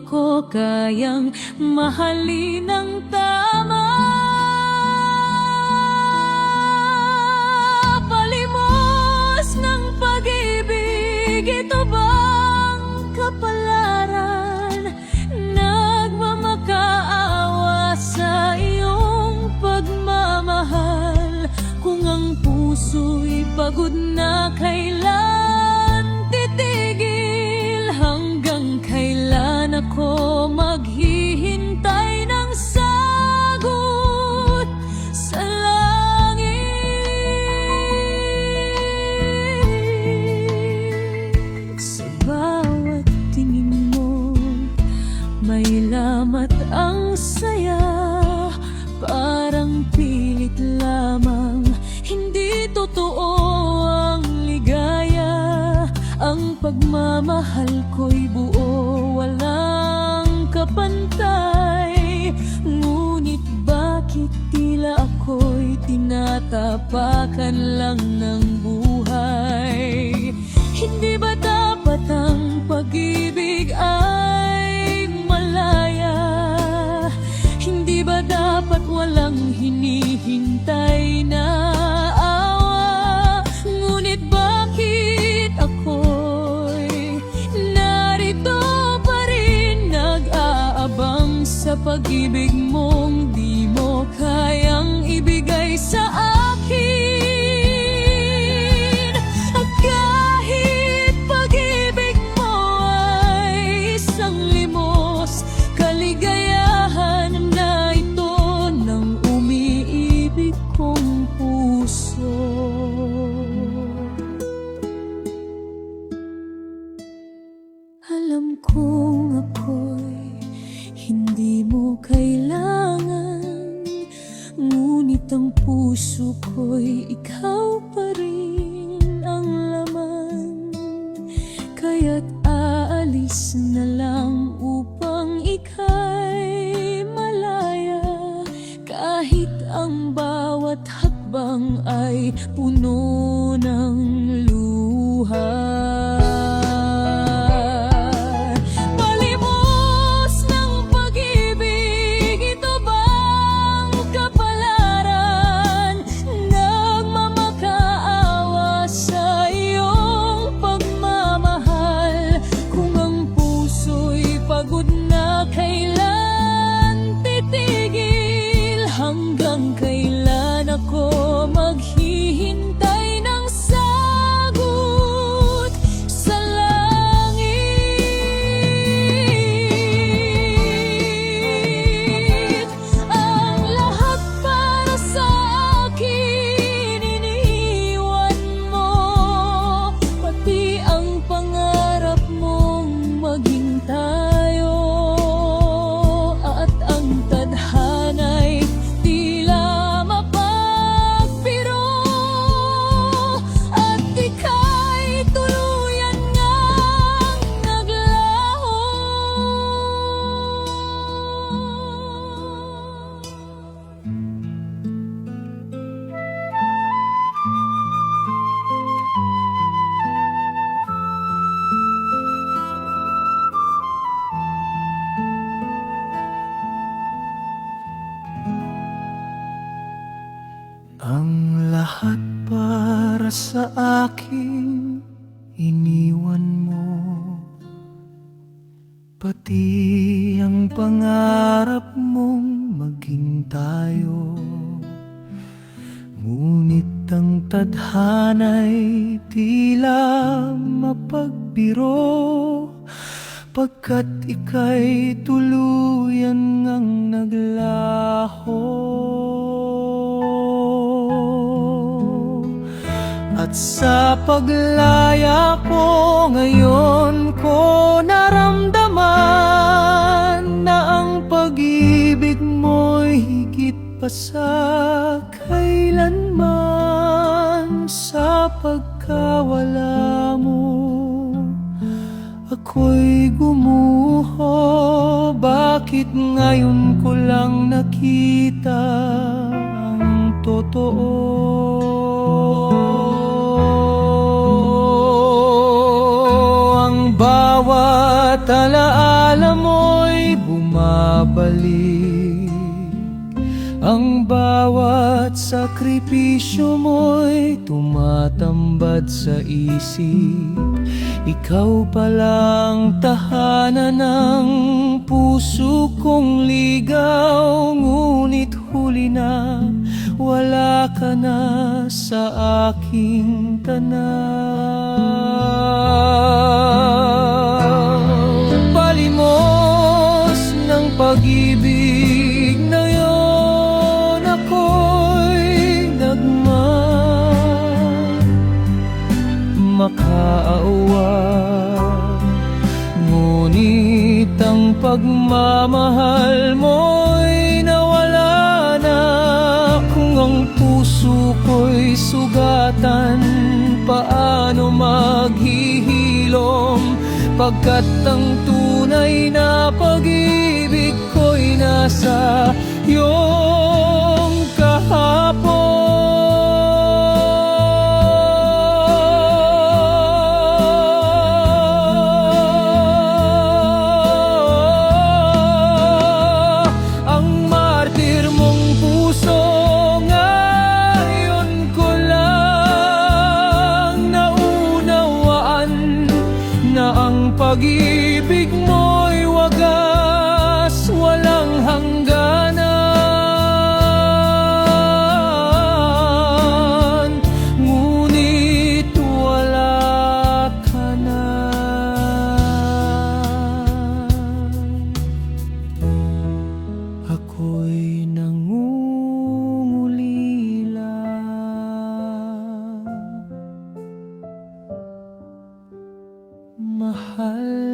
ko kayang mahalin ng tama. Palimos ng pag-ibig, ito bang kapalaran? Nagmamakaawa sa iyong pagmamahal. Kung ang puso'y pagod na, kailan titigil? Hanggang kailan ako maghihintay ng sagot sa langit? Sa bawat tingin mo, may lamat ang saya. Parang pilit lamang, hindi totoo ang ligaya. Ang pagmamahal ko'y buo, walang kapantay. Ngunit bakit tila ako'y tinatapakan lang ng buhay? Hindi ba dapat ang pag-ibig ay malaya? Hindi ba dapat walang hinihintay na awa? Ngunit bakit ako'y narito pa rin, nag-aabang sa pag-ibig mong di mo kayang ibigay sa akin? At kahit pag-ibig mo ay isang limos, kaligayahan na ito ng umiibig kong puso. Alam kong ako'y hindi mo kailangan, ngunit ang puso ko'y ikaw pa rin ang laman. Kaya't aalis na lang upang ika'y malaya, kahit ang bawat hakbang ay puno ng luha. Palimos ng pag-ibig, ito bang kapalaran? Nagmamakaawa sa iyong pagmamahal. Kung ang puso'y pagod na, kailan titigil? Hanggang kailan ako maghihintay ng sagot sa langit? Ang lahat para sa akin iniwan mo, pati ang pangarap mong maging tayo. At ang tadhana'y tila mapagbiro, at ika'y tuluyan ngang naglaho. Ang lahat para sa akin iniwan mo, pati ang pangarap mong maging tayo. Ngunit ang tadhana'y tila mapagbiro, pagkat ika'y tuluyan ngang naglaho. At sa paglaya ko ngayon ko naramdaman na ang pag-ibig mo'y higit pa sa kailanman. Sa pagkawala mo, ako'y gumuho. Bakit ngayon ko lang nakita ang totoo? Ang bawat alaala mo bumalik. Ang bawat sakripisyo mo'y tumatambad sa isip. Ikaw palang tahanan ng puso kong ligaw. Ngunit huli na, wala ka na sa aking tanaw. Palimos ng pag-ibig na yon, ako'y makaawa. Ngunit ang pagmamahal mo'y nawala na. Kung ang puso ko'y sugatan, paano maghihilom? Pagkat ang tunay na pag-ibig ko'y nasa iyong kahapon. Ang martir mong puso, ngayon ko lang naunawaan na ang pag-ibig mo'y wagas, walang hangganan. Ngunit wala ka na. Ako'y nangungulila. Mahal